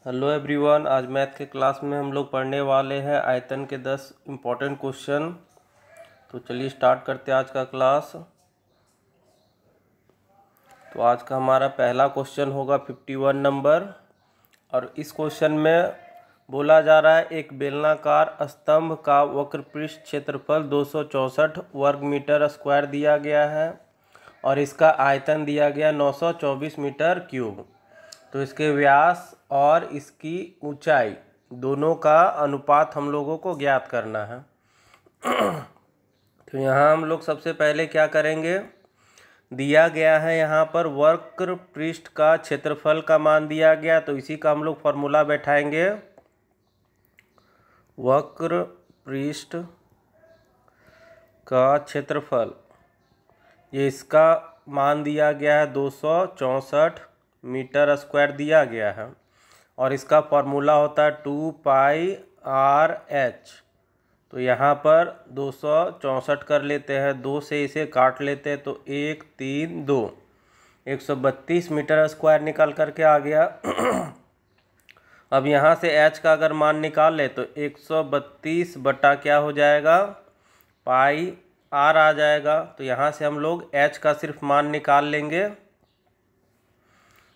Hello everyone, आज math के class में हम लोग पढ़ने वाले हैं आयतन के 10 इम्पोर्टेंट क्वेश्चन। तो चलिए स्टार्ट करते हैं आज का क्लास। तो आज का हमारा पहला क्वेश्चन होगा 51 नंबर, और इस क्वेश्चन में बोला जा रहा है एक बेलनाकार स्तंभ का वक्र पृष्ठ क्षेत्रफल 264 वर्ग मीटर स्क्वायर दिया गया है और इसका आयतन दिया गया 924 मीटर क्यूब। तो इसके व्यास और इसकी ऊंचाई दोनों का अनुपात हम लोगों को ज्ञात करना है। तो यहाँ हम लोग सबसे पहले क्या करेंगे, दिया गया है यहाँ पर वक्र पृष्ठ का क्षेत्रफल का मान दिया गया, तो इसी का हम लोग फॉर्मूला बैठाएंगे। वक्र पृष्ठ का क्षेत्रफल, ये इसका मान दिया गया है 264 मीटर स्क्वायर दिया गया है, और इसका फॉर्मूला होता है 2πr/h। तो यहाँ पर 264 कर लेते हैं, 2 से इसे काट लेते हैं तो 1 3 2 132 मीटर स्क्वायर निकल करके आ गया। अब यहाँ से h का अगर मान निकाल ले तो 132 बटा क्या हो जाएगा, पाई r आ जाएगा। तो यहाँ से हम लोग h का सिर्फ मान निकाल लेंगे।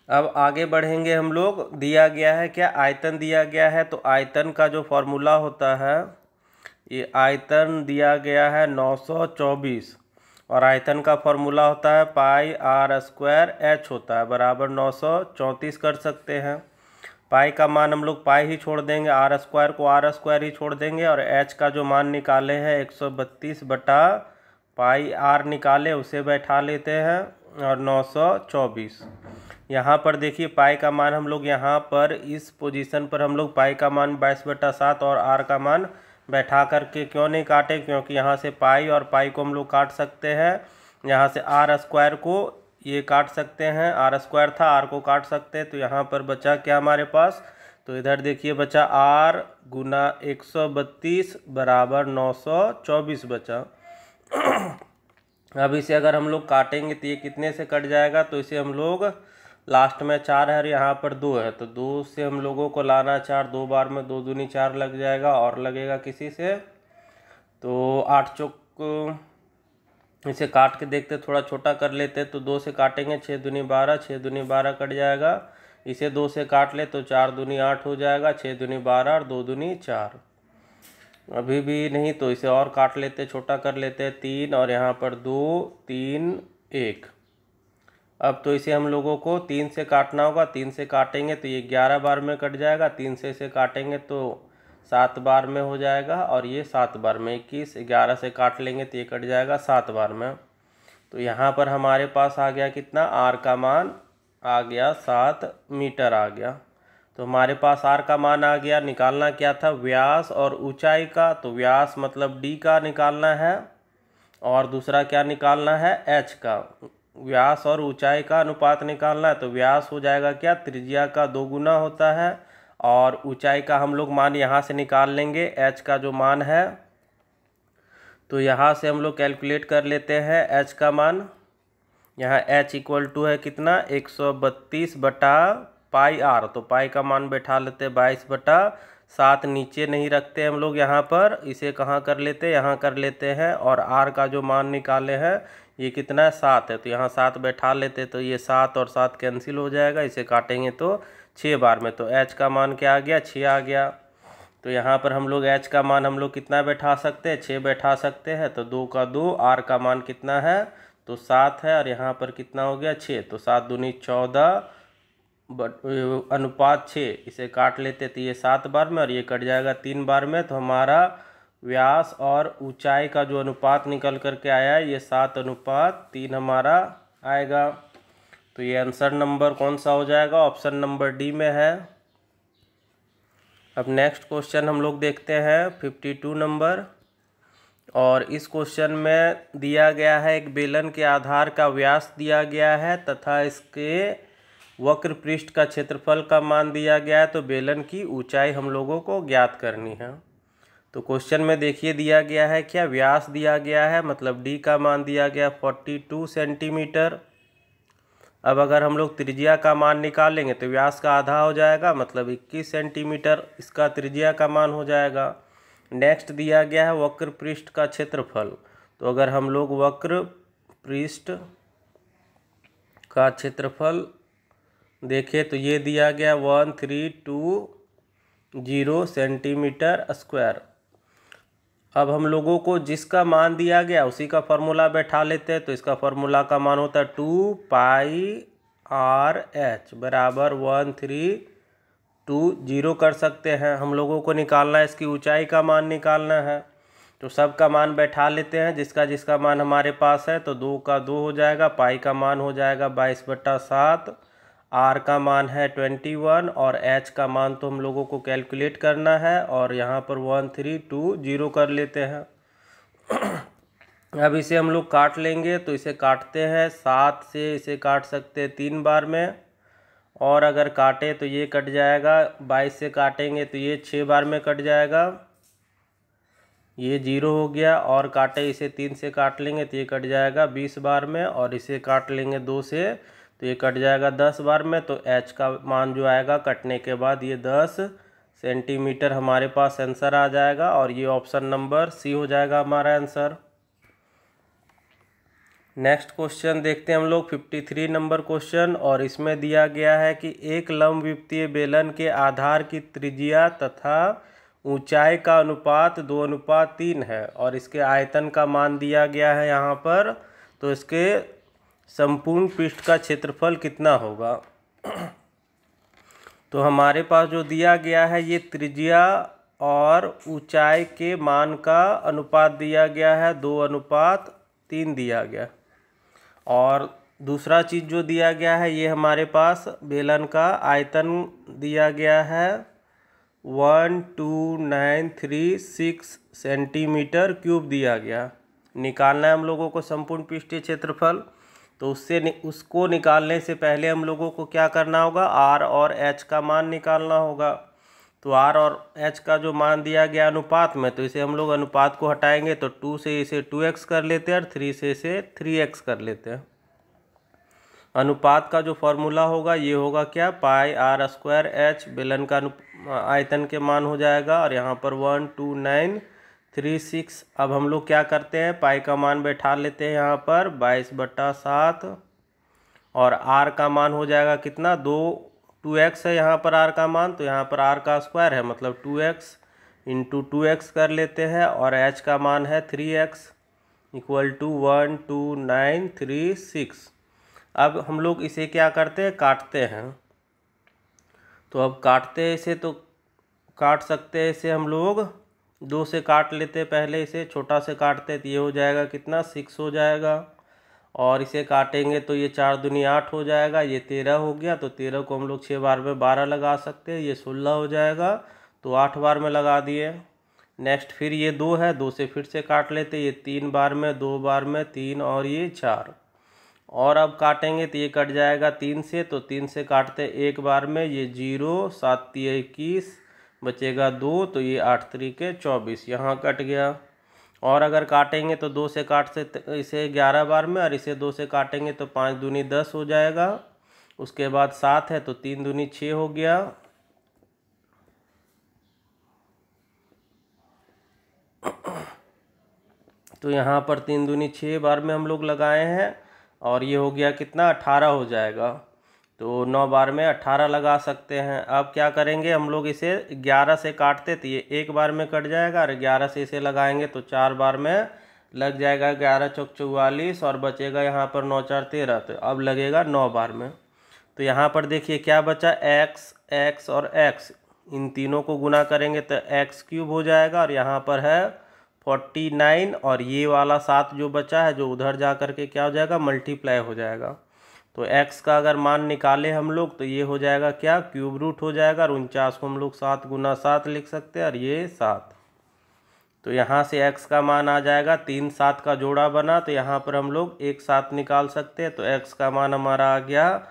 अब आगे बढ़ेंगे हम लोग। दिया गया है क्या, आयतन दिया गया है, तो आयतन का जो फॉर्मूला होता है, ये आयतन दिया गया है 924, और आयतन का फॉर्मूला होता है पाई r² h होता है बराबर 934 कर सकते हैं। पाई का मान हम लोग पाई ही छोड़ देंगे, r² को r² ही छोड़ देंगे, और h का जो मान निकाले हैं 132 बटा पाई r निकाले उसे बैठा लेते हैं, और 924। यहाँ पर देखिए पाई का मान हम लोग यहाँ पर इस पोजीशन पर हम लोग पाई का मान 22/7 और r का मान बैठा करके क्यों नहीं काटे, क्योंकि यहाँ से पाई और पाई को हम लोग काट सकते हैं। यहाँ से r² को ये काट सकते हैं, r² था r को काट सकते हैं। तो यहाँ पर बचा क्या हमारे पास, तो इधर देखिए बचा r गुना 132 बराबर 924 बचा। अब इसे अगर हम लोग काटेंगे तो ये कितने से कट जाएगा, तो इसे हम लोग लास्ट में 4 है और यहाँ पर 2 है, तो 2 से हम लोगों को लाना 4, 2 बार में 2 दूनी 4 लग जाएगा, और लगेगा किसी से तो 8 चौक। इसे काट के देखते, थोड़ा छोटा कर लेते, तो 2 से काटेंगे 6 दूनी 12, 6 दूनी 12 कट जाएगा। इसे 2 से काट ले तो 4 दूनी 8 हो जाएगा, 6 दूनी 12 और 2 दूनी 4। अभी भी नहीं तो इसे और काट लेते, छोटा कर लेते हैं 3, और यहाँ पर 2 3 1। अब तो इसे हम लोगों को 3 से काटना होगा, 3 से काटेंगे तो ये 11 बार में कट जाएगा, 3 से इसे काटेंगे तो 7 बार में हो जाएगा, और ये 7 बार में 21, 11 से काट लेंगे तो ये कट जाएगा 7 बार में। तो यहाँ पर हमारे पास आ गया कितना, r का मान आ गया 7 मीटर आ गया। तो हमारे पास r का मान आ गया। निकालना क्या था, व्यास और ऊंचाई का। तो व्यास मतलब d का निकालना है, और दूसरा क्या निकालना है, h का। व्यास और ऊंचाई का अनुपात निकालना है, तो व्यास हो जाएगा क्या, त्रिज्या का 2 गुना होता है, और ऊंचाई का हम लोग मान यहाँ से निकाल लेंगे, h का जो मान है। तो यहाँ से हम लोग कैलकुलेट कर लेते हैं h का मान। यहाँ h इक्वल टू है कितना, 132 बटा पाई r। तो पाई का मान बैठा लेते 22/7, नीचे नहीं रखते हम लोग, यहाँ पर इसे कहाँ कर लेते, यहाँ कर लेते हैं, और r का जो मान निकाले हैं ये कितना है, 7 है, तो यहाँ 7 बैठा लेते, तो ये 7 और 7 कैंसिल हो जाएगा, इसे काटेंगे तो 6 बार में। तो h का मान क्या आ गया, 6 आ गया। तो यहाँ पर हम लोग h का मान हम लोग कितना बैठा सकते हैं, 6 बैठा सकते हैं। तो 2 का 2, r का मान कितना है, तो 7 है, और यहाँ पर कितना हो गया 6, तो 7 दूनी 14 अनुपात 6। इसे काट लेते तो ये 7 बार में, और ये कट जाएगा 3 बार में। तो हमारा व्यास और ऊंचाई का जो अनुपात निकल करके आया है ये 7:3 हमारा आएगा। तो ये आंसर नंबर कौन सा हो जाएगा, ऑप्शन नंबर डी में है। अब नेक्स्ट क्वेश्चन हम लोग देखते हैं 52 नंबर, और इस क्वेश्चन में दिया गया है एक बेलन के आधार का व्यास दिया गया है तथा इसके वक्र पृष्ठ का क्षेत्रफल का मान दिया गया है। तो बेलन की ऊंचाई हम लोगों को ज्ञात करनी है। तो क्वेश्चन में देखिए दिया गया है क्या, व्यास दिया गया है, मतलब d का मान दिया गया 42 सेंटीमीटर, अब अगर हम लोग त्रिज्या का मान निकालेंगे तो व्यास का आधा हो जाएगा, मतलब 21 सेंटीमीटर इसका त्रिज्या का मान हो जाएगा। नेक्स्ट दिया गया है वक्र पृष्ठ का क्षेत्रफल। तो अगर हम लोग वक्र पृष्ठ का क्षेत्रफल देखें तो ये दिया गया 1320 सेंटीमीटर स्क्वायर। अब हम लोगों को जिसका मान दिया गया उसी का फॉर्मूला बैठा लेते हैं। तो इसका फॉर्मूला का मान होता है 2πr/h बराबर 1320 कर सकते हैं। हम लोगों को निकालना है, इसकी ऊंचाई का मान निकालना है। तो सब का मान बैठा लेते हैं, जिसका जिसका मान हमारे पास है। तो 2 का 2 हो जाएगा, पाई का मान हो जाएगा 22/7, आर का मान है 21 और एच का मान तो हम लोगों को कैलकुलेट करना है और यहाँ पर 1320 कर लेते हैं। अब इसे हम लोग काट लेंगे, तो इसे काटते हैं 7 से, इसे काट सकते हैं 3 बार में, और अगर काटे तो ये कट जाएगा। 22 से काटेंगे तो ये 6 बार में कट जाएगा, ये 0 हो गया। और काटे इसे 3 से काट लेंगे तो ये कट जाएगा 20 बार में, और इसे काट लेंगे 2 से तो ये कट जाएगा 10 बार में। तो h का मान जो आएगा कटने के बाद ये 10 सेंटीमीटर हमारे पास आंसर आ जाएगा, और ये ऑप्शन नंबर सी हो जाएगा हमारा आंसर। नेक्स्ट क्वेश्चन देखते हैं हम लोग 53 नंबर क्वेश्चन, और इसमें दिया गया है कि एक लंबविपत्तीय बेलन के आधार की त्रिज्या तथा ऊंचाई का अनुपात 2:3 है, और इसके आयतन का मान दिया गया है यहाँ पर। तो इसके संपूर्ण पृष्ठ का क्षेत्रफल कितना होगा। तो हमारे पास जो दिया गया है ये त्रिज्या और ऊंचाई के मान का अनुपात दिया गया है, 2:3 दिया गया। और दूसरा चीज़ जो दिया गया है ये हमारे पास बेलन का आयतन दिया गया है 12936 सेंटीमीटर क्यूब दिया गया। निकालना है हम लोगों को संपूर्ण पृष्ठीय क्षेत्रफल। तो उसको निकालने से पहले हम लोगों को क्या करना होगा, आर और एच का मान निकालना होगा। तो आर और एच का जो मान दिया गया अनुपात में, तो इसे हम लोग अनुपात को हटाएंगे तो 2 से इसे 2x कर लेते हैं और 3 से इसे 3x कर लेते हैं। अनुपात का जो फॉर्मूला होगा ये होगा क्या, πr²h बेलन का आयतन के मान हो जाएगा, और यहाँ पर 12936। अब हम लोग क्या करते हैं, पाई का मान बैठा लेते हैं यहाँ पर 22/7, और आर का मान हो जाएगा कितना, 2x है यहाँ पर आर का मान, तो यहाँ पर आर का स्क्वायर है मतलब 2x × 2x कर लेते हैं, और h का मान है 3x = 12936। अब हम लोग इसे क्या करते हैं, काटते हैं। तो अब काटते हैं इसे, तो काट सकते हैं इसे हम लोग 2 से काट लेते हैं। पहले इसे छोटा से काटते हैं तो ये हो जाएगा कितना, 6 हो जाएगा। और इसे काटेंगे तो ये 4 दूनी 8 हो जाएगा, ये 13 हो गया। तो 13 को हम लोग 6 बार में 12 लगा सकते हैं, ये 16 हो जाएगा। तो 8 बार में लगा दिए। नेक्स्ट फिर ये 2 है, 2 से फिर से काट लेते, ये 3 बार में, 2 बार में 3, और ये 4। और अब काटेंगे तो ये कट जाएगा 3 से, तो 3 से काटते एक बार में, ये 0, 7 × 21 बचेगा 2, तो ये 8 × 24 यहाँ कट गया। और अगर काटेंगे तो 2 से काट से इसे 11 बार में, और इसे 2 से काटेंगे तो 5 दूनी 10 हो जाएगा। उसके बाद 7 है तो 3 दूनी 6 हो गया। तो यहाँ पर 3 दूनी 6 बार में हम लोग लगाए हैं, और ये हो गया कितना, 18 हो जाएगा। तो 9 बार में 18 लगा सकते हैं। अब क्या करेंगे हम लोग, इसे 11 से काटते तो ये 1 बार में कट जाएगा, और 11 से इसे लगाएंगे तो 4 बार में लग जाएगा। 11 चौक 44, और बचेगा यहाँ पर 9 4 13, तो अब लगेगा 9 बार में। तो यहाँ पर देखिए क्या बचा, x और x, इन तीनों को गुना करेंगे तो x³ हो जाएगा, और यहाँ पर है 49, और ये वाला 7 जो बचा है जो उधर जा कर के क्या हो जाएगा, मल्टीप्लाई हो जाएगा। तो x का अगर मान निकाले हम लोग तो ये हो जाएगा क्या, क्यूब रूट हो जाएगा, और 49 को हम लोग 7 × 7 लिख सकते हैं, और ये 7। तो यहाँ से x का मान आ जाएगा, 3 7 का जोड़ा बना, तो यहाँ पर हम लोग एक 7 निकाल सकते हैं। तो x का मान हमारा आ गया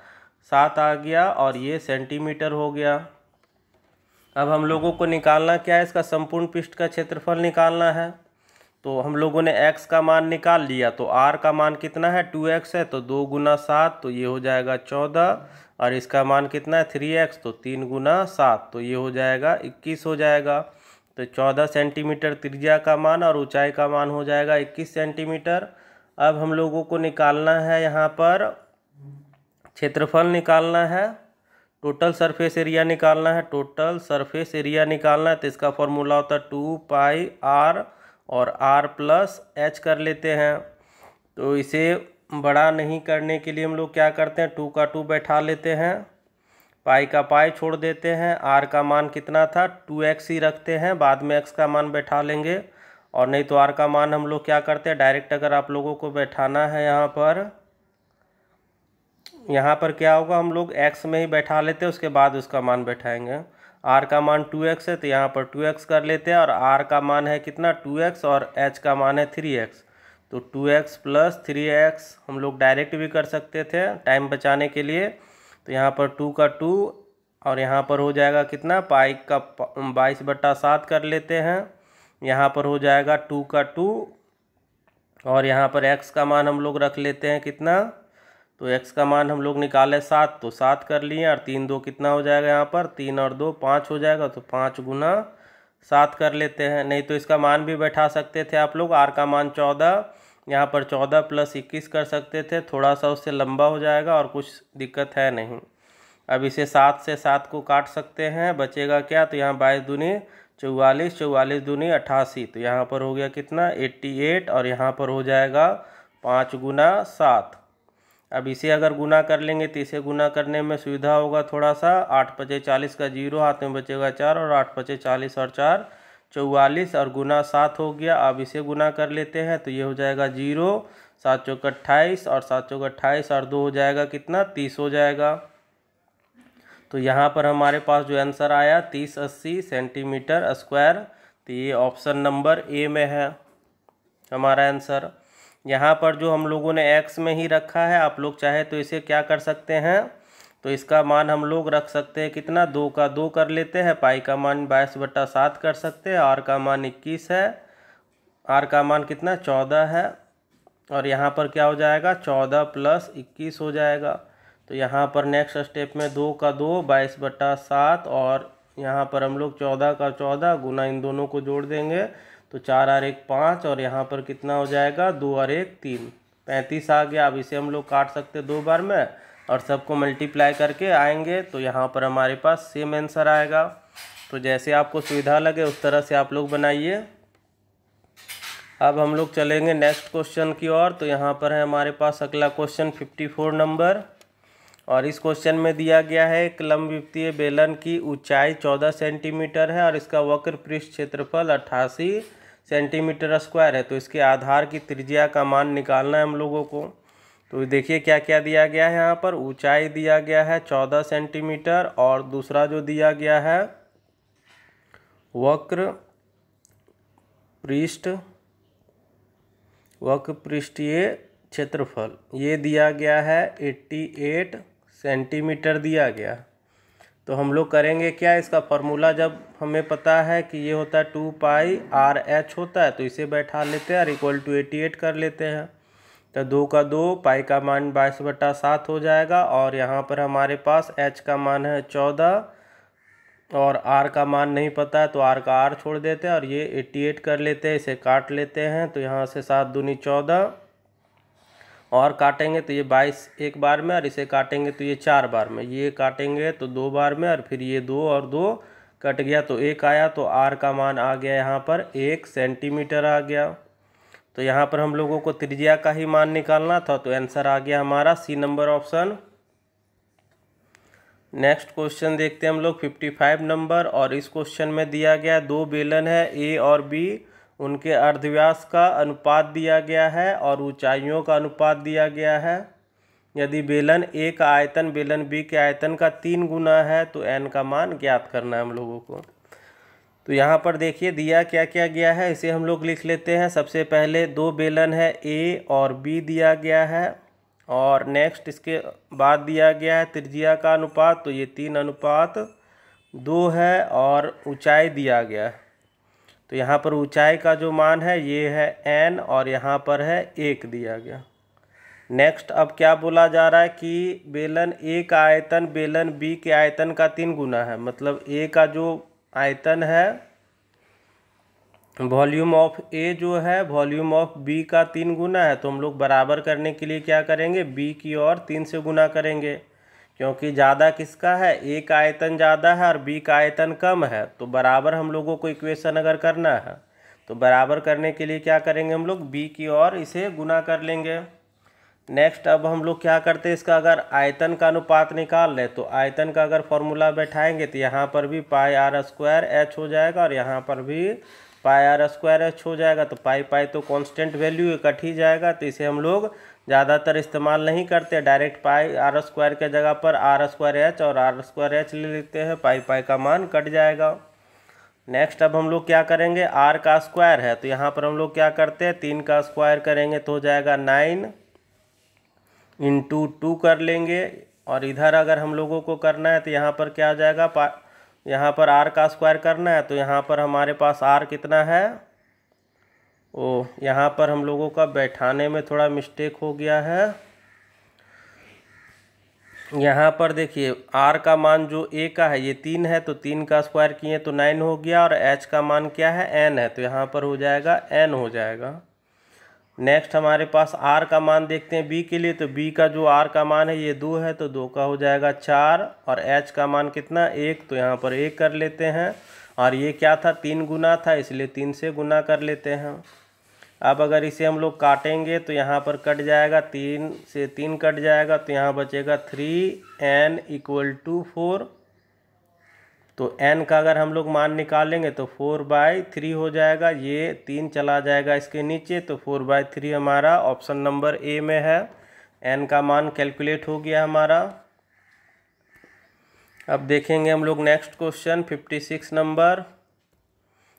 7 आ गया, और ये सेंटीमीटर हो गया। अब हम लोगों को निकालना क्या है, इसका संपूर्ण पृष्ठ का क्षेत्रफल निकालना है। तो हम लोगों ने x का मान निकाल लिया, तो r का मान कितना है 2x है, तो 2 गुना 7 तो ये हो जाएगा 14, और इसका मान कितना है 3x, तो 3 गुना 7 तो ये हो जाएगा 21 हो जाएगा। तो 14 सेंटीमीटर त्रिज्या का मान और ऊंचाई का मान हो जाएगा 21 सेंटीमीटर। अब हम लोगों को निकालना है यहाँ पर क्षेत्रफल निकालना है, टोटल सरफेस एरिया निकालना है, टोटल सरफेस एरिया निकालना है। तो इसका फॉर्मूला होता है 2πr और r प्लस h कर लेते हैं। तो इसे बड़ा नहीं करने के लिए हम लोग क्या करते हैं, 2 का 2 बैठा लेते हैं, पाई का पाई छोड़ देते हैं, r का मान कितना था 2x ही रखते हैं, बाद में x का मान बैठा लेंगे। और नहीं तो r का मान हम लोग क्या करते हैं डायरेक्ट, अगर आप लोगों को बैठाना है यहाँ पर क्या होगा, हम लोग x में ही बैठा लेते हैं, उसके बाद उसका मान बैठाएंगे। r का मान 2x है तो यहाँ पर 2x कर लेते हैं, और r का मान है कितना 2x और h का मान है 3x, तो 2x प्लस 3x हम लोग डायरेक्ट भी कर सकते थे टाइम बचाने के लिए। तो यहाँ पर 2 का 2 और यहाँ पर हो जाएगा कितना पाई का 22/7 कर लेते हैं, यहाँ पर हो जाएगा 2 का 2 और यहाँ पर x का मान हम लोग रख लेते हैं कितना, तो x का मान हम लोग निकाले 7, तो 7 कर लिए, और 3 2 कितना हो जाएगा यहाँ पर 3 और 2 5 हो जाएगा, तो 5 गुना 7 कर लेते हैं। नहीं तो इसका मान भी बैठा सकते थे आप लोग, r का मान 14, यहाँ पर 14 प्लस 21 कर सकते थे, थोड़ा सा उससे लंबा हो जाएगा और कुछ दिक्कत है नहीं। अब इसे 7 से 7 को काट सकते हैं, बचेगा क्या, तो यहाँ 22 दूनी 44, 44 दूनी 88, तो यहाँ पर हो गया कितना 88, और यहाँ पर हो जाएगा 5 गुना 7। अब इसे अगर गुना कर लेंगे तो इसे गुना करने में सुविधा होगा थोड़ा सा, 8 5 40 का 0 हाथ में बचेगा 4, और 8 5 40 और 4 44, और गुना 7 हो गया। अब इसे गुना कर लेते हैं तो ये हो जाएगा 0, 7 चौक 28 और 7 चौक 28 और 2 हो जाएगा कितना 30 हो जाएगा। तो यहाँ पर हमारे पास जो आंसर आया 3080 सेंटीमीटर स्क्वायर, तो ये ऑप्शन नंबर ए में है हमारा आंसर। यहाँ पर जो हम लोगों ने x में ही रखा है, आप लोग चाहे तो इसे क्या कर सकते हैं, तो इसका मान हम लोग रख सकते हैं कितना 2 का 2 कर लेते हैं, पाई का मान 22/7 कर सकते हैं, r का मान 21 है, r का मान कितना 14 है, और यहाँ पर क्या हो जाएगा 14 प्लस 21 हो जाएगा। तो यहाँ पर नेक्स्ट स्टेप में 2 का 2 22/7, और यहाँ पर हम लोग 14 का 14 गुना इन दोनों को जोड़ देंगे, तो 4 और 1 5, और यहाँ पर कितना हो जाएगा 2 और 1 3, 35 आ गया। अब इसे हम लोग काट सकते 2 बार में, और सबको मल्टीप्लाई करके आएंगे, तो यहाँ पर हमारे पास सेम आंसर आएगा। तो जैसे आपको सुविधा लगे उस तरह से आप लोग बनाइए। अब हम लोग चलेंगे नेक्स्ट क्वेश्चन की ओर। तो यहाँ पर है हमारे पास अगला क्वेश्चन 54 नंबर, और इस क्वेश्चन में दिया गया है एक लंबवृत्तीय बेलन की ऊंचाई 14 सेंटीमीटर है और इसका वक्र पृष्ठ क्षेत्रफल 88 सेंटीमीटर स्क्वायर है। तो इसके आधार की त्रिज्या का मान निकालना है हम लोगों को। तो देखिए क्या क्या दिया गया है, यहाँ पर ऊंचाई दिया गया है 14 सेंटीमीटर, और दूसरा जो दिया गया है वक्र पृष्ठीय क्षेत्रफल ये दिया गया है 88 सेंटीमीटर दिया गया। तो हम लोग करेंगे क्या, इसका फॉर्मूला जब हमें पता है कि ये होता है 2πr/h होता है, तो इसे बैठा लेते हैं और इक्वल टू 88 कर लेते हैं। तो 2 का 2, पाई का मान 22/7 हो जाएगा, और यहाँ पर हमारे पास h का मान है 14 और r का मान नहीं पता है, तो r का r छोड़ देते हैं और ये 88 कर लेते हैं, इसे काट लेते हैं। तो यहाँ से 7 दूनी 14 और काटेंगे तो ये 22 एक बार में, और इसे काटेंगे तो ये 4 बार में, ये काटेंगे तो 2 बार में, और फिर ये 2 और 2 कट गया तो 1 आया। तो r का मान आ गया यहाँ पर 1 सेंटीमीटर आ गया। तो यहाँ पर हम लोगों को त्रिज्या का ही मान निकालना था, तो आंसर आ गया हमारा C number option. Next question देखते हैं हम लोग 55 नंबर, और इस क्वेश्चन में दिया गया 2 बेलन है ए और बी, उनके अर्धव्यास का अनुपात दिया गया है और ऊंचाइयों का अनुपात दिया गया है। यदि बेलन ए का आयतन बेलन बी के आयतन का 3 गुना है तो एन का मान ज्ञात करना है हम लोगों को। तो यहाँ पर देखिए दिया क्या क्या गया है, इसे हम लोग लिख लेते हैं। सबसे पहले 2 बेलन है ए और बी दिया गया है, और नेक्स्ट इसके बाद दिया गया है त्रिज्या का अनुपात, तो ये 3:2 है, और ऊंचाई दिया गया है। तो यहाँ पर ऊंचाई का जो मान है ये है n और यहाँ पर है 1 दिया गया। नेक्स्ट अब क्या बोला जा रहा है कि बेलन ए का आयतन बेलन बी के आयतन का 3 गुना है। मतलब ए का जो आयतन है वॉल्यूम ऑफ ए जो है वॉल्यूम ऑफ बी का 3 गुना है। तो हम लोग बराबर करने के लिए क्या करेंगे, बी की ओर 3 से गुना करेंगे, क्योंकि ज़्यादा किसका है, ए का आयतन ज़्यादा है और बी का आयतन कम है। तो बराबर हम लोगों को इक्वेशन अगर करना है तो बराबर करने के लिए क्या करेंगे, हम लोग बी की ओर इसे गुना कर लेंगे। नेक्स्ट अब हम लोग क्या करते हैं, इसका अगर आयतन का अनुपात निकाल ले तो आयतन का अगर फॉर्मूला बैठाएंगे तो यहाँ पर भी पाई आर स्क्वायर एच हो जाएगा और यहाँ पर भी पाई आर स्क्वायर एच हो जाएगा। तो पाई पाई तो कांस्टेंट वैल्यू कट ही जाएगा, तो इसे हम लोग ज़्यादातर इस्तेमाल नहीं करते, डायरेक्ट पाई आर स्क्वायर के जगह पर आर स्क्वायर एच और आर स्क्वायर एच ले लेते हैं, पाई पाई का मान कट जाएगा। नेक्स्ट अब हम लोग क्या करेंगे, आर का स्क्वायर है तो यहाँ पर हम लोग क्या करते हैं 3 का स्क्वायर करेंगे तो हो जाएगा 9 इंटू 2 कर लेंगे। और इधर अगर हम लोगों को करना है तो यहाँ पर क्या आ जाएगा, यहाँ पर आर का स्क्वायर करना है तो यहाँ पर हमारे पास आर कितना है, यहाँ पर हम लोगों का बैठाने में थोड़ा मिस्टेक हो गया है। यहाँ पर देखिए आर का मान जो ए का है ये 3 है तो 3 का स्क्वायर किए तो 9 हो गया, और एच का मान क्या है एन है तो यहाँ पर हो जाएगा एन हो जाएगा। नेक्स्ट हमारे पास आर का मान देखते हैं बी के लिए, तो बी का जो आर का मान है ये 2 है तो 2 का हो जाएगा 4, और एच का मान कितना 1 तो यहाँ पर 1 कर लेते हैं, और ये क्या था 3 गुना था इसलिए 3 से गुना कर लेते हैं। अब अगर इसे हम लोग काटेंगे तो यहाँ पर कट जाएगा, 3 से 3 कट जाएगा तो यहाँ बचेगा 3n = 4। तो n का अगर हम लोग मान निकालेंगे तो 4/3 हो जाएगा, ये 3 चला जाएगा इसके नीचे तो 4/3 हमारा ऑप्शन नंबर ए में है। n का मान कैलकुलेट हो गया हमारा। अब देखेंगे हम लोग नेक्स्ट क्वेश्चन 56 नंबर,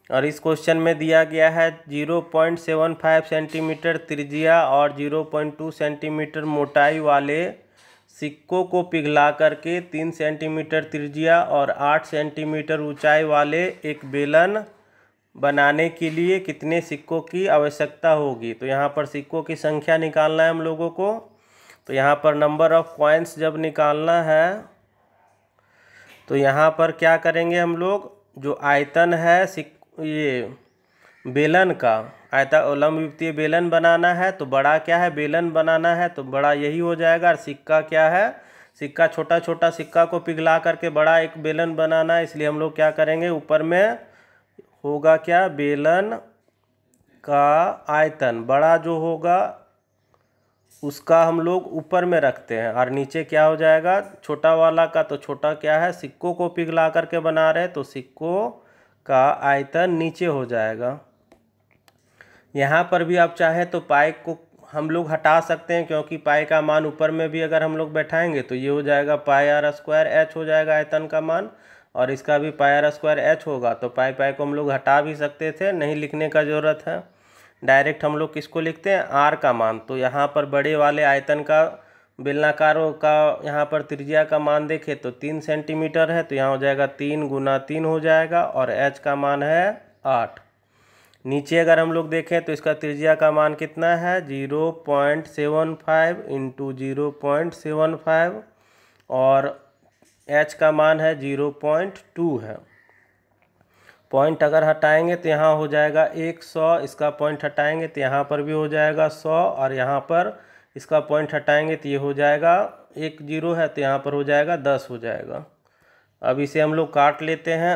और इस क्वेश्चन में दिया गया है 0.75 सेंटीमीटर त्रिज्या और 0.2 सेंटीमीटर मोटाई वाले सिक्कों को पिघला करके 3 सेंटीमीटर त्रिज्या और 8 सेंटीमीटर ऊंचाई वाले एक बेलन बनाने के लिए कितने सिक्कों की आवश्यकता होगी। तो यहाँ पर सिक्कों की संख्या निकालना है हम लोगों को। तो यहाँ पर नंबर ऑफ कॉइन्स जब निकालना है तो यहाँ पर क्या करेंगे हम लोग, जो आयतन है ये बेलन का लंब वित्तीय बेलन बनाना है तो बड़ा क्या है, बेलन बनाना है तो बड़ा यही हो जाएगा। और सिक्का क्या है, सिक्का छोटा छोटा सिक्का को पिघला करके बड़ा एक बेलन बनाना है, इसलिए हम लोग क्या करेंगे ऊपर में होगा क्या, बेलन का आयतन बड़ा जो होगा उसका हम लोग ऊपर में रखते हैं, और नीचे क्या हो जाएगा छोटा वाला का, तो छोटा क्या है सिक्कों को पिघला करके बना रहे तो सिक्कों का आयतन नीचे हो जाएगा। यहाँ पर भी आप चाहें तो पाई को हम लोग हटा सकते हैं, क्योंकि पाई का मान ऊपर में भी अगर हम लोग बैठाएंगे तो ये हो जाएगा पाई आर स्क्वायर एच हो जाएगा आयतन का मान, और इसका भी पाई आर स्क्वायर एच होगा। तो पाई पाई को हम लोग हटा भी सकते थे, नहीं लिखने का ज़रूरत है, डायरेक्ट हम लोग किसको लिखते हैं आर का मान। तो यहाँ पर बड़े वाले आयतन का बेलनाकारों का यहाँ पर त्रिज्या का मान देखें तो 3 सेंटीमीटर है तो यहाँ हो जाएगा 3 × 3 हो जाएगा, और एच का मान है 8। नीचे अगर हम लोग देखें तो इसका त्रिज्या का मान कितना है 0.75 × 0.75, और एच का मान है 0.2 है। पॉइंट अगर हटाएंगे तो यहाँ हो जाएगा 100, इसका पॉइंट हटाएंगे तो यहाँ पर भी हो जाएगा 100, और यहाँ पर इसका पॉइंट हटाएंगे तो ये हो जाएगा 1 0 है तो यहाँ पर हो जाएगा 10 हो जाएगा। अब इसे हम लोग काट लेते हैं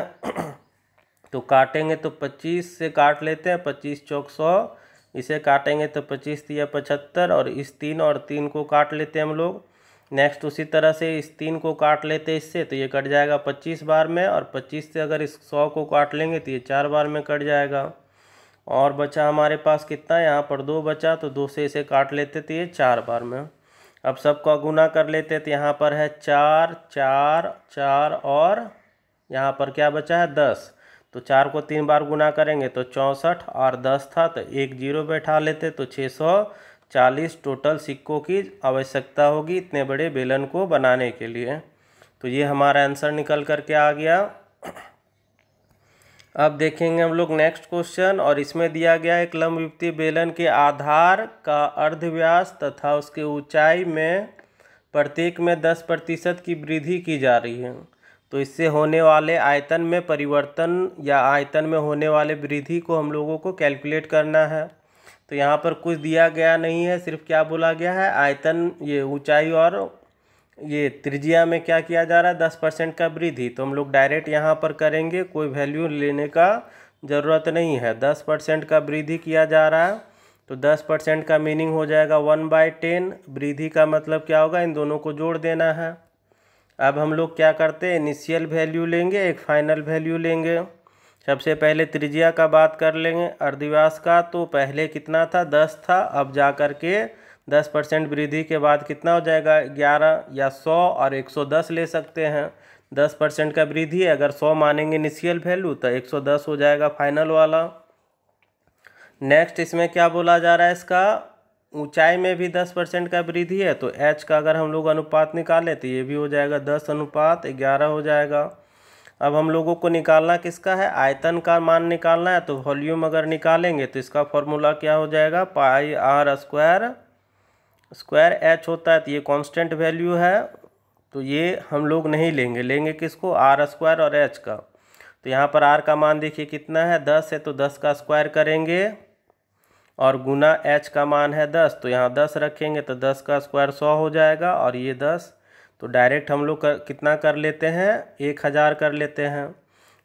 तो काटेंगे तो 25 से काट लेते हैं, 25 × 100, इसे काटेंगे तो 25 × 3 = 75, और इस 3 और 3 को काट लेते हैं हम लोग। नेक्स्ट उसी तरह से इस 3 को काट लेते हैं इससे तो ये कट जाएगा 25 बार में, और 25 से अगर इस 100 को काट लेंगे तो ये 4 बार में कट जाएगा। और बचा हमारे पास कितना, यहाँ पर 2 बचा तो 2 से इसे काट लेते तो ये 4 बार में। अब सबका गुना कर लेते तो यहाँ पर है 4 4 4, और यहाँ पर क्या बचा है 10, तो 4 को 3 बार गुना करेंगे तो 64, और 10 था तो 1 0 बैठा लेते तो 640 टोटल सिक्कों की आवश्यकता होगी इतने बड़े बेलन को बनाने के लिए। तो ये हमारा आंसर निकल करके आ गया। अब देखेंगे हम लोग नेक्स्ट क्वेश्चन, और इसमें दिया गया एक लंबविपरीत बेलन के आधार का अर्धव्यास तथा उसके ऊंचाई में प्रत्येक में 10% की वृद्धि की जा रही है। तो इससे होने वाले आयतन में परिवर्तन या आयतन में होने वाले वृद्धि को हम लोगों को कैलकुलेट करना है। तो यहाँ पर कुछ दिया गया नहीं है, सिर्फ क्या बोला गया है, आयतन, ये ऊंचाई और ये त्रिज्या में क्या किया जा रहा है, 10% का वृद्धि। तो हम लोग डायरेक्ट यहाँ पर करेंगे, कोई वैल्यू लेने का ज़रूरत नहीं है। 10% का वृद्धि किया जा रहा है, तो 10% का मीनिंग हो जाएगा 1/10। वृद्धि का मतलब क्या होगा, इन दोनों को जोड़ देना है। अब हम लोग क्या करते हैं, इनिशियल वैल्यू लेंगे, एक फाइनल वैल्यू लेंगे। सबसे पहले त्रिज्या का बात कर लेंगे, अर्धव्यास का। तो पहले कितना था, 10 था, अब जा कर के 10% वृद्धि के बाद कितना हो जाएगा, 11 या 100 और 110 ले सकते हैं। 10% का वृद्धि, अगर 100 मानेंगे इनिशियल वैल्यू तो 110 हो जाएगा फाइनल वाला। नेक्स्ट इसमें क्या बोला जा रहा है, इसका ऊंचाई में भी 10% का वृद्धि है, तो h का अगर हम लोग अनुपात निकालें तो ये भी हो जाएगा 10:11 हो जाएगा। अब हम लोगों को निकालना किसका है, आयतन का मान निकालना है। तो वॉल्यूम अगर निकालेंगे तो इसका फॉर्मूला क्या हो जाएगा, पाई आर स्क्वायर एच होता है। तो ये कांस्टेंट वैल्यू है, तो ये हम लोग नहीं लेंगे, लेंगे किसको, आर स्क्वायर और एच का। तो यहाँ पर आर का मान देखिए कितना है, 10 है, तो 10 का स्क्वायर करेंगे और गुना एच का मान है 10, तो यहाँ 10 रखेंगे तो 10 का स्क्वायर 100 हो जाएगा, और ये 10, तो डायरेक्ट हम लोग कितना कर लेते हैं, 1000 कर लेते हैं।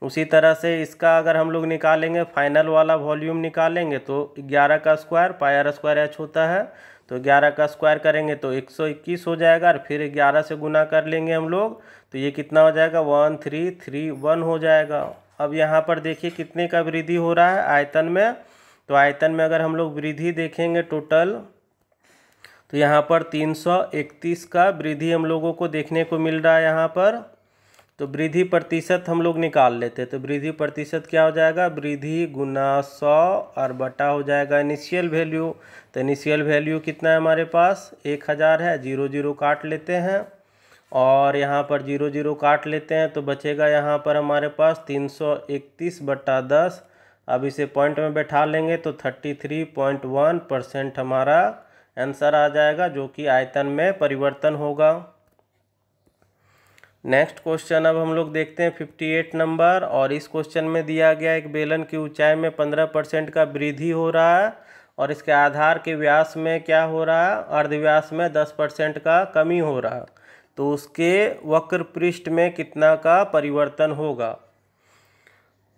उसी तरह से इसका अगर हम लोग निकालेंगे, फाइनल वाला वॉल्यूम निकालेंगे, तो 11 का square pi r square h होता है, तो 11 का स्क्वायर करेंगे तो 121 हो जाएगा, और फिर 11 से गुना कर लेंगे हम लोग, तो ये कितना हो जाएगा, 1331 हो जाएगा। अब यहाँ पर देखिए कितने का वृद्धि हो रहा है आयतन में। तो आयतन में अगर हम लोग वृद्धि देखेंगे टोटल, तो यहाँ पर 331 का वृद्धि हम लोगों को देखने को मिल रहा है यहाँ पर। तो वृद्धि प्रतिशत हम लोग निकाल लेते हैं, तो वृद्धि प्रतिशत क्या हो जाएगा, वृद्धि गुना 100 और बटा हो जाएगा इनिशियल वैल्यू। तो इनिशियल वैल्यू कितना है हमारे पास, 1000 है, 0 0 काट लेते हैं, और यहाँ पर 0 0 काट लेते हैं, तो बचेगा यहाँ पर हमारे पास 331/10। अब इसे पॉइंट में बैठा लेंगे तो 33.1% हमारा आंसर आ जाएगा, जो कि आयतन में परिवर्तन होगा। नेक्स्ट क्वेश्चन अब हम लोग देखते हैं 58 नंबर, और इस क्वेश्चन में दिया गया एक बेलन की ऊंचाई में 15% का वृद्धि हो रहा है, और इसके आधार के व्यास में क्या हो रहा है, अर्धव्यास में 10% का कमी हो रहा है। तो उसके वक्र पृष्ठ में कितना का परिवर्तन होगा।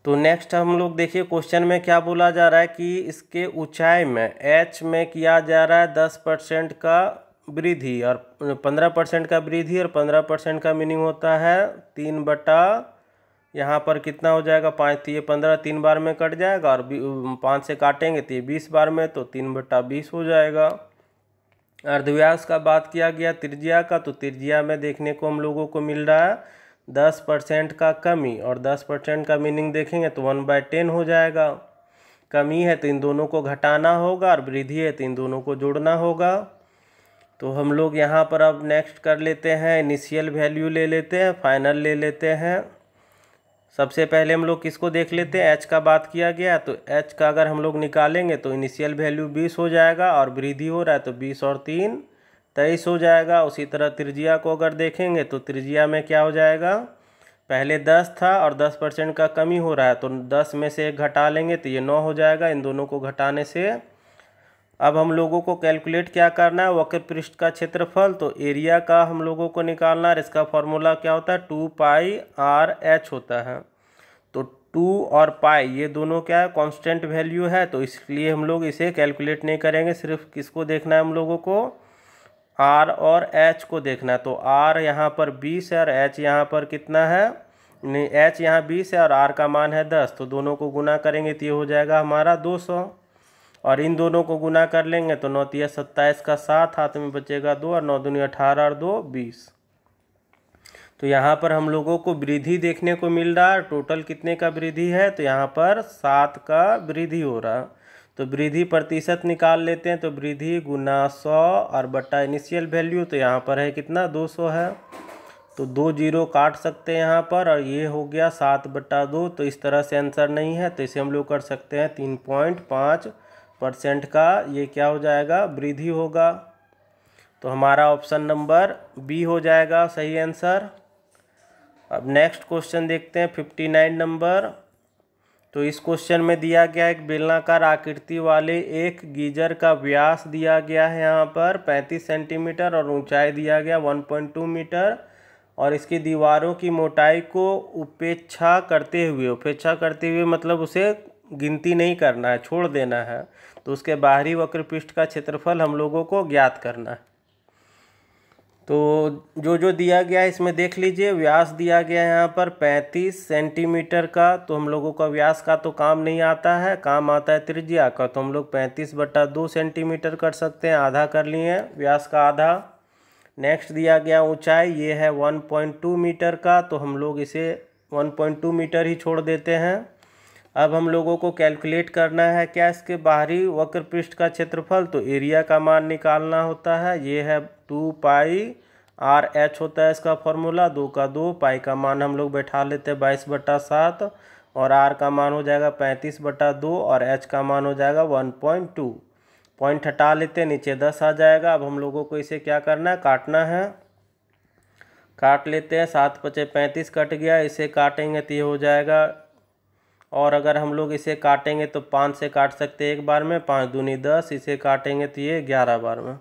तो नेक्स्ट हम लोग देखिए क्वेश्चन में क्या बोला जा रहा है कि इसके ऊंचाई में h में किया जा रहा है 10% का वृद्धि, और 15% का वृद्धि, और 15% का मीनिंग होता है 3 यहाँ पर कितना हो जाएगा, 5, तो ये 15 3 बार में कट जाएगा, और 5 से काटेंगे तो ये 20 बार में, तो 3/20 हो जाएगा। अर्धव्यास का बात किया गया त्रिज्या का, तो त्रिज्या में देखने को हम लोगों को मिल रहा है 10% का कमी, और 10% का मीनिंग देखेंगे तो 1/10 हो जाएगा। कमी है तो इन दोनों को घटाना होगा, और वृद्धि है तो इन दोनों को जोड़ना होगा। तो हम लोग यहाँ पर अब नेक्स्ट कर लेते हैं, इनिशियल वैल्यू ले लेते हैं, फाइनल ले लेते हैं। सबसे पहले हम लोग किसको देख लेते हैं, एच का बात किया गया, तो एच का अगर हम लोग निकालेंगे तो इनिशियल वैल्यू 20 हो जाएगा, और वृद्धि हो रहा है तो 20 और 3 23 हो जाएगा। उसी तरह त्रिज्या को अगर देखेंगे तो त्रिज्या में क्या हो जाएगा, पहले 10 था और 10% का कमी हो रहा है, तो 10 में से 1 घटा लेंगे तो ये 9 हो जाएगा। इन दोनों को घटाने से अब हम लोगों को कैलकुलेट क्या करना है, वक्र पृष्ठ का क्षेत्रफल। तो एरिया का हम लोगों को निकालना है, इसका फॉर्मूला क्या होता है, 2πr/h होता है। तो 2 और पाई ये दोनों क्या है, कांस्टेंट वैल्यू है, तो इसलिए हम लोग इसे कैलकुलेट नहीं करेंगे, सिर्फ किसको देखना है हम लोगों को, आर और एच को देखना है। तो आर यहाँ पर 20 है और एच यहाँ पर कितना है, नहीं, एच यहाँ 20 है और आर का मान है 10, तो दोनों को गुना करेंगे तो ये हो जाएगा हमारा 200, और इन दोनों को गुना कर लेंगे तो 9 × 27 का 7, हाथ में बचेगा 2, और 9 दूनी 18 और 2 20। तो यहाँ पर हम लोगों को वृद्धि देखने को मिल रहा है, टोटल कितने का वृद्धि है, तो यहाँ पर 7 का वृद्धि हो रहा है। तो वृद्धि प्रतिशत निकाल लेते हैं, तो वृद्धि गुना 100 और बटा इनिशियल वैल्यू, तो यहाँ पर है कितना, 200 है। तो 2 जीरो काट सकते हैं यहाँ पर, और ये हो गया 7/2। तो इस तरह से आंसर नहीं है, तो इसे हम लोग कर सकते हैं 3.5% का ये क्या हो जाएगा, वृद्धि होगा। तो हमारा ऑप्शन नंबर बी हो जाएगा सही आंसर। अब नेक्स्ट क्वेश्चन देखते हैं 59 नंबर। तो इस क्वेश्चन में दिया गया एक बेलनाकार आकृति वाले एक गीजर का व्यास दिया गया है यहाँ पर 35 सेंटीमीटर और ऊंचाई दिया गया 1.2 मीटर, और इसकी दीवारों की मोटाई को उपेक्षा करते हुए मतलब उसे गिनती नहीं करना है, छोड़ देना है। तो उसके बाहरी वक्रपृष्ठ का क्षेत्रफल हम लोगों को ज्ञात करना है। तो जो दिया गया है इसमें देख लीजिए, व्यास दिया गया है यहाँ पर 35 सेंटीमीटर का। तो हम लोगों का व्यास का तो काम नहीं आता है, काम आता है त्रिज्या का। तो हम लोग 35/2 सेंटीमीटर कर सकते हैं, आधा कर लिए व्यास का आधा। नेक्स्ट दिया गया ऊंचाई, ये है 1.2 मीटर का। तो हम लोग इसे 1.2 मीटर ही छोड़ देते हैं। अब हम लोगों को कैलकुलेट करना है क्या, इसके बाहरी वक्रपृष्ठ का क्षेत्रफल। तो एरिया का मान निकालना होता है, ये है 2πr/h होता है इसका फॉर्मूला। 2 का 2, पाई का मान हम लोग बैठा लेते हैं 22/7, और r का मान हो जाएगा 35/2, और h का मान हो जाएगा 1.2। पॉइंट हटा लेते हैं, नीचे 10 आ जाएगा। अब हम लोगों को इसे क्या करना है, काटना है। काट लेते हैं, 7×5 35 कट गया, इसे काटेंगे तो ये हो जाएगा। और अगर हम लोग इसे काटेंगे तो 5 से काट सकते हैं एक बार में, 5 दूनी 10, इसे काटेंगे तो ये 11 बार में।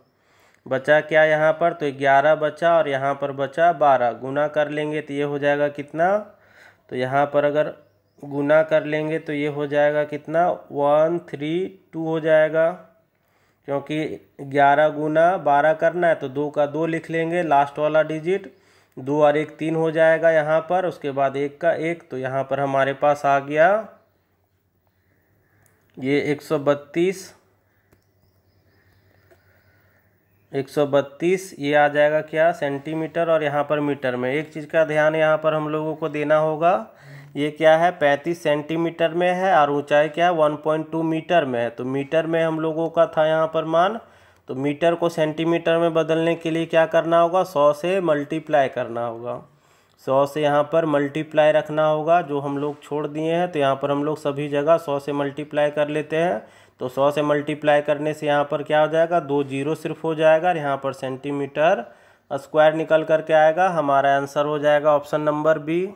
बचा क्या यहाँ पर, तो 11 बचा, और यहाँ पर बचा 12। गुना कर लेंगे तो ये हो जाएगा कितना, तो यहाँ पर अगर गुना कर लेंगे तो ये हो जाएगा कितना, 132 हो जाएगा। क्योंकि 11 गुना 12 करना है, तो 2 का 2 लिख लेंगे लास्ट वाला डिजिट। 2 और 1 3 हो जाएगा यहाँ पर, उसके बाद 1 का 1। तो यहाँ पर हमारे पास आ गया ये 132 ये आ जाएगा क्या, सेंटीमीटर। और यहाँ पर मीटर में एक चीज़ का ध्यान यहाँ पर हम लोगों को देना होगा, ये क्या है 35 सेंटीमीटर में है, और ऊंचाई क्या है 1.2 मीटर में है। तो मीटर में हम लोगों का था यहाँ पर मान, तो मीटर को सेंटीमीटर में बदलने के लिए क्या करना होगा, 100 से मल्टीप्लाई करना होगा। 100 से यहाँ पर मल्टीप्लाई रखना होगा, जो हम लोग छोड़ दिए हैं। तो यहाँ पर हम लोग सभी जगह 100 से मल्टीप्लाई कर लेते हैं। तो 100 से मल्टीप्लाई करने से यहाँ पर क्या हो जाएगा, 2 जीरो सिर्फ हो जाएगा, और यहाँ पर सेंटीमीटर स्क्वायर निकल करके आएगा। हमारा आंसर हो जाएगा ऑप्शन नंबर बी,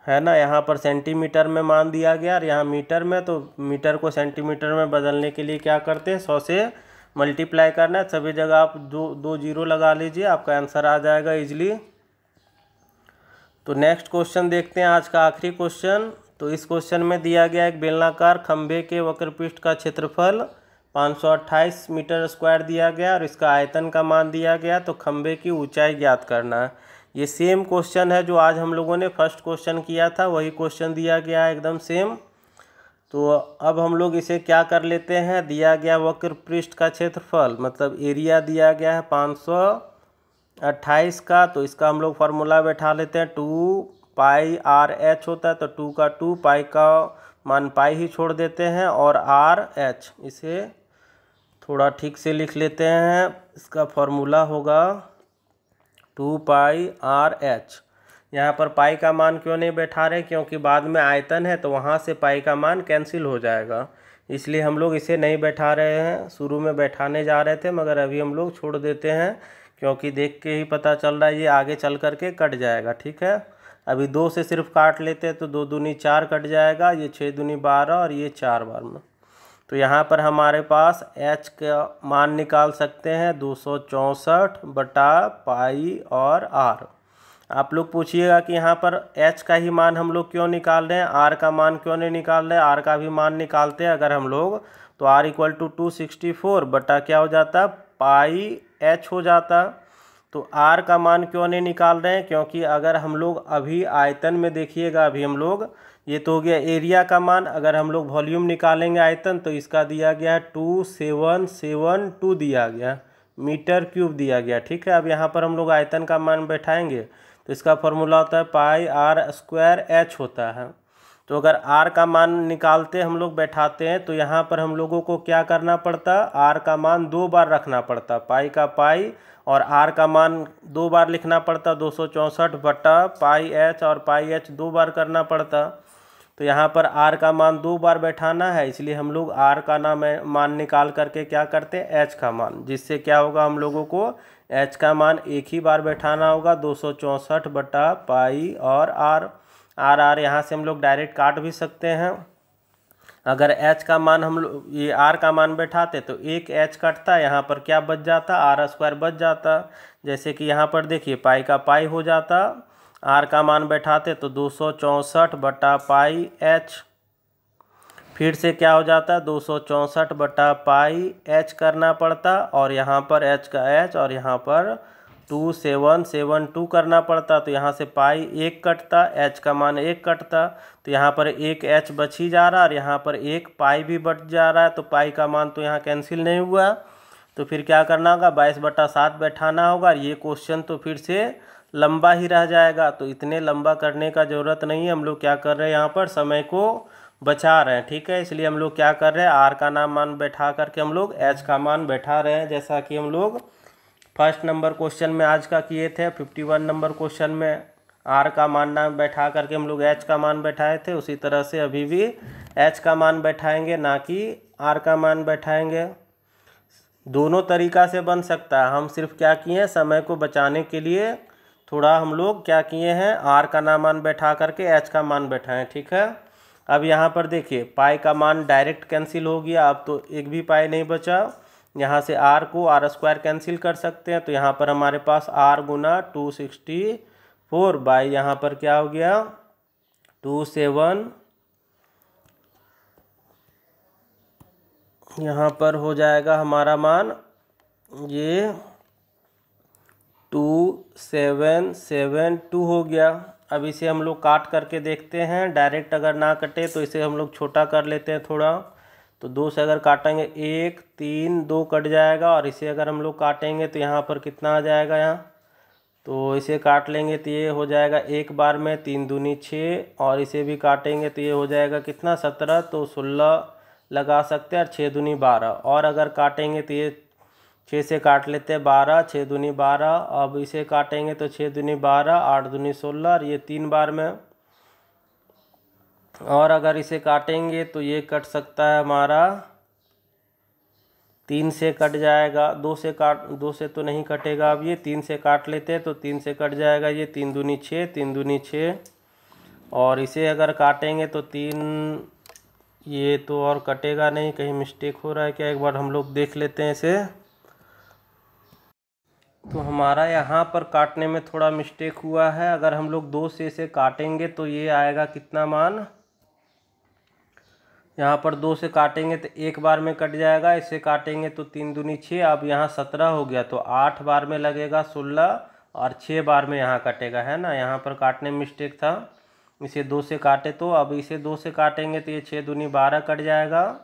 है ना। यहाँ पर सेंटीमीटर में मान दिया गया, और यहाँ मीटर में। तो मीटर को सेंटीमीटर में बदलने के लिए क्या करते हैं, 100 से मल्टीप्लाई करना है। सभी जगह आप दो जीरो लगा लीजिए, आपका आंसर आ जाएगा इजली। तो नेक्स्ट क्वेश्चन देखते हैं, आज का आखिरी क्वेश्चन। तो इस क्वेश्चन में दिया गया एक बेलनाकार खंभे के वक्रपृष्ठ का क्षेत्रफल 528 मीटर स्क्वायर दिया गया, और इसका आयतन का मान दिया गया। तो खंभे की ऊंचाई ज्ञात करना है। ये सेम क्वेश्चन है जो आज हम लोगों ने फर्स्ट क्वेश्चन किया था, वही क्वेश्चन दिया गया है एकदम सेम। तो अब हम लोग इसे क्या कर लेते हैं, दिया गया वक्रपृष्ठ का क्षेत्रफल मतलब एरिया दिया गया है 528 का। तो इसका हम लोग फार्मूला बैठा लेते हैं, 2πr/h होता है। तो 2 का 2, पाई का मान पाई ही छोड़ देते हैं, और r/h इसे थोड़ा ठीक से लिख लेते हैं। इसका फार्मूला होगा 2πr/h। यहाँ पर पाई का मान क्यों नहीं बैठा रहे, क्योंकि बाद में आयतन है, तो वहाँ से पाई का मान कैंसिल हो जाएगा, इसलिए हम लोग इसे नहीं बैठा रहे हैं। शुरू में बैठाने जा रहे थे, मगर अभी हम लोग छोड़ देते हैं, क्योंकि देख के ही पता चल रहा है ये आगे चल करके कट जाएगा। ठीक है, अभी 2 से सिर्फ काट लेते हैं, तो 2 दूनी 4 कट जाएगा, ये 6 दूनी 12, और ये 4 बार में। तो यहाँ पर हमारे पास h का मान निकाल सकते हैं 264/पाई और r। आप लोग पूछिएगा कि यहाँ पर h का ही मान हम लोग क्यों निकाल रहे हैं, r का मान क्यों नहीं निकाल रहे हैं। r का भी मान निकालते हैं अगर हम लोग, तो r = 264 बटा क्या हो जाता, पाई h हो जाता। तो r का मान क्यों नहीं निकाल रहे हैं, क्योंकि अगर हम लोग अभी आयतन में देखिएगा, अभी हम लोग ये तो हो गया एरिया का मान, अगर हम लोग वॉल्यूम निकालेंगे आयतन, तो इसका दिया गया है 2772 दिया गया, मीटर क्यूब दिया गया। ठीक है, अब यहाँ पर हम लोग आयतन का मान बैठाएंगे, तो इसका फॉर्मूला होता है πr² h होता है। तो अगर आर का मान निकालते हम लोग बैठाते हैं तो यहाँ पर हम लोगों को क्या करना पड़ता, आर का मान 2 बार रखना पड़ता, पाई का पाई, और आर का मान 2 बार लिखना पड़ता 264 बटा पाई एच, और पाई एच 2 बार करना पड़ता। तो यहाँ पर आर का मान 2 बार बैठाना है, इसलिए हम लोग आर का मान निकाल करके क्या करते हैं, एच का मान, जिससे क्या होगा हम लोगों को एच का मान एक ही बार बैठाना होगा 264 बटा पाई और आर यहाँ से हम लोग डायरेक्ट काट भी सकते हैं। अगर एच का मान हम लोग ये आर का मान बैठाते तो एक एच कटता, यहाँ पर क्या बच जाता, आर स्क्वायर बच जाता। जैसे कि यहाँ पर देखिए पाई का पाई हो जाता, आर का मान बैठाते तो 264 बटा पाई एच, फिर से क्या हो जाता 264 बटा पाई एच करना पड़ता, और यहाँ पर एच का एच और यहाँ पर 2772 करना पड़ता। तो यहाँ से पाई 1 कटता, एच का मान 1 कटता, तो यहाँ पर एक एच बच ही जा रहा और यहाँ पर एक पाई भी बच जा रहा है, तो पाई का मान तो यहाँ कैंसिल नहीं हुआ। तो फिर क्या करना होगा, 22/7 बैठाना होगा। ये क्वेश्चन तो फिर से लंबा ही रह जाएगा, तो इतने लंबा करने का ज़रूरत नहीं है। हम लोग क्या कर रहे हैं, यहाँ पर समय को बचा रहे हैं, ठीक है। इसलिए हम लोग क्या कर रहे हैं, आर का मान बैठा करके हम लोग एच का मान बैठा रहे हैं, जैसा कि हम लोग फर्स्ट नंबर क्वेश्चन में आज का किए थे। 51 नंबर क्वेश्चन में आर का मान बैठा करके हम लोग एच का मान बैठाए थे, उसी तरह से अभी भी एच का मान बैठाएंगे, ना कि आर का मान बैठाएंगे। दोनों तरीका से बन सकता है। हम सिर्फ क्या किए हैं, समय को बचाने के लिए थोड़ा हम लोग क्या किए हैं, आर का मान बैठा करके एच का मान बैठाएं, ठीक है। अब यहाँ पर देखिए पाई का मान डायरेक्ट कैंसिल हो गया, अब तो एक भी पाई नहीं बचा। यहाँ से आर को आर स्क्वायर कैंसिल कर सकते हैं, तो यहाँ पर हमारे पास आर गुना 264 बाई यहाँ पर क्या हो गया 27, यहाँ पर हो जाएगा हमारा मान ये 2772 हो गया। अब इसे हम लोग काट करके देखते हैं, डायरेक्ट अगर ना कटे तो इसे हम लोग छोटा कर लेते हैं थोड़ा। तो 2 से अगर काटेंगे 1 3 2 कट जाएगा, और इसे अगर हम लोग काटेंगे तो यहाँ पर कितना आ जाएगा, यहाँ तो इसे काट लेंगे तो ये हो जाएगा एक बार में 3 दूनी 6, और इसे भी काटेंगे तो ये हो जाएगा कितना 17, तो 16 लगा सकते हैं, और 6 दूनी 12, और अगर काटेंगे तो ये 6 से काट लेते हैं 12, 6 दूनी 12, अब इसे काटेंगे तो 6 दूनी 12, 8 दूनी 16, और ये 3 बार में, और अगर इसे काटेंगे तो ये कट सकता है हमारा 3 से कट जाएगा, 2 से तो नहीं कटेगा। अब ये 3 से काट लेते हैं तो 3 से कट जाएगा, ये 3 दूनी 6, 3 दूनी 6, और इसे अगर काटेंगे तो 3, ये तो और कटेगा नहीं, कहीं मिस्टेक हो रहा है क्या, एक बार हम लोग देख लेते हैं इसे। तो हमारा यहाँ पर काटने में थोड़ा मिस्टेक हुआ है। अगर हम लोग 2 से इसे काटेंगे तो ये आएगा कितना मान, यहाँ पर 2 से काटेंगे तो एक बार में कट जाएगा, इसे काटेंगे तो 3 दूनी 6, अब यहाँ 17 हो गया, तो 8 बार में लगेगा 16, और 6 बार में यहाँ कटेगा, है ना। यहाँ पर काटने में मिस्टेक था, इसे 2 से काटे, तो अब इसे 2 से काटेंगे तो ये 6 दूनी 12 कट जाएगा,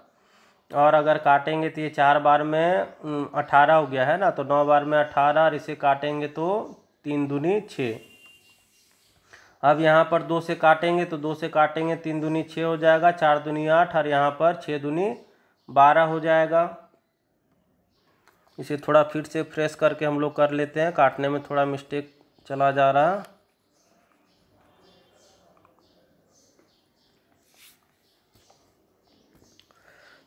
और अगर काटेंगे तो ये 4 बार में 18 हो गया, है ना, तो 9 बार में 18, और इसे काटेंगे तो 3 दूनी 6। अब यहाँ पर 2 से काटेंगे तो 2 से काटेंगे 3 दूनी 6 हो जाएगा, 4 दूनी 8, और यहाँ पर 6 दूनी 12 हो जाएगा। इसे थोड़ा फिर से फ्रेश करके हम लोग कर लेते हैं, काटने में थोड़ा मिस्टेक चला जा रहा।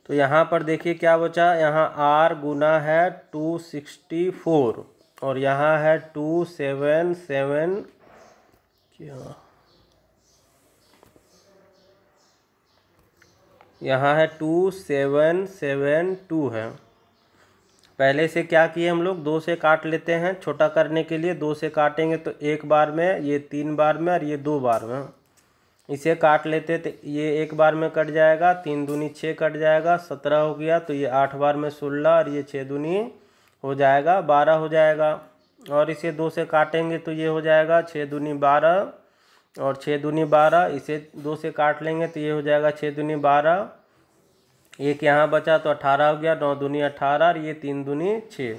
तो यहाँ पर देखिए क्या बचा, यहाँ आर गुना है 264, और यहाँ है 277, यहाँ है 2772 है। पहले से क्या किए हम लोग, 2 से काट लेते हैं, छोटा करने के लिए 2 से काटेंगे तो एक बार में, ये 3 बार में, और ये 2 बार में। इसे काट लेते तो ये एक बार में कट जाएगा, 3 दूनी 6 कट जाएगा, 17 हो गया, तो ये 8 बार में 16, और ये 6 दूनी हो जाएगा 12 हो जाएगा। और इसे 2 से काटेंगे तो ये हो जाएगा 6 दूनी 12, और 6 दूनी 12, इसे 2 से काट लेंगे तो ये हो जाएगा 6 दूनी 12, एक यहाँ बचा तो 18 हो गया, 9 दूनी 18, और ये 3 दूनी 6,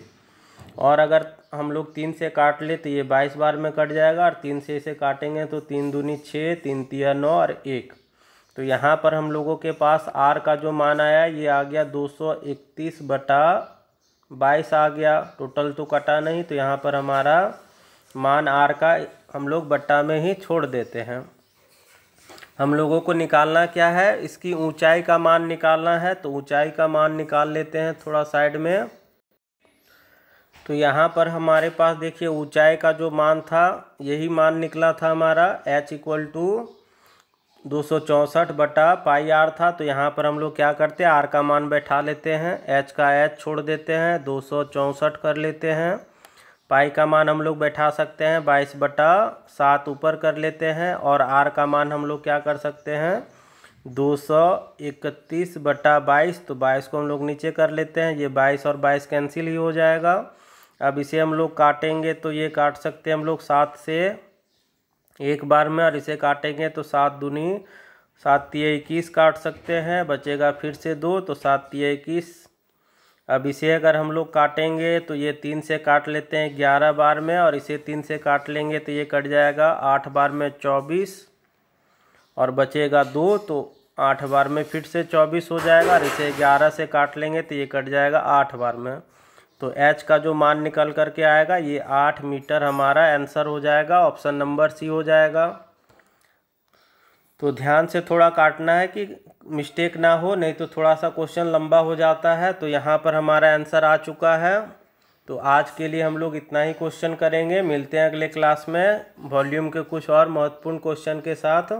और अगर हम लोग 3 से काट ले तो ये 22 बार में कट जाएगा, और 3 से इसे काटेंगे तो 3 दूनी 6, 3 तिया 9, और 1, तो यहाँ पर हम लोगों के पास आर का जो मान आया ये आ गया 231/22 आ गया। टोटल तो कटा नहीं, तो यहाँ पर हमारा मान आर का हम लोग बट्टा में ही छोड़ देते हैं। हम लोगों को निकालना क्या है, इसकी ऊंचाई का मान निकालना है। तो ऊंचाई का मान निकाल लेते हैं थोड़ा साइड में। तो यहाँ पर हमारे पास देखिए ऊंचाई का जो मान था यही मान निकला था हमारा, h इक्वल टू 264/πr था। तो यहाँ पर हम लोग क्या करते हैं, r का मान बैठा लेते हैं, h का h छोड़ देते हैं, 264 कर लेते हैं। पाई का मान हम लोग बैठा सकते हैं 22/7 ऊपर कर लेते हैं, और r का मान हम लोग क्या कर सकते हैं 231/22। तो 22 को हम लोग नीचे कर लेते हैं, ये 22 और 22 कैंसिल ही हो जाएगा। अब इसे हम लोग काटेंगे तो ये काट सकते हैं हम लोग 7 से एक बार में, और इसे काटेंगे तो 7 दूनी 7 तिया 21 काट सकते हैं, बचेगा फिर से 2, तो 7 तिया 21। अब इसे अगर हम लोग काटेंगे तो ये 3 से काट लेते हैं 11 बार में, और इसे 3 से काट लेंगे तो ये कट जाएगा 8 बार में 24, और बचेगा 2, तो 8 बार में फिर से 24 हो जाएगा, और इसे 11 से काट लेंगे तो ये कट जाएगा 8 बार में। तो h का जो मान निकल करके आएगा ये 8 मीटर हमारा आंसर हो जाएगा, ऑप्शन नंबर सी हो जाएगा। तो ध्यान से थोड़ा काटना है कि मिस्टेक ना हो, नहीं तो थोड़ा सा क्वेश्चन लंबा हो जाता है। तो यहाँ पर हमारा आंसर आ चुका है। तो आज के लिए हम लोग इतना ही क्वेश्चन करेंगे, मिलते हैं अगले क्लास में वॉल्यूम के कुछ और महत्वपूर्ण क्वेश्चन के साथ।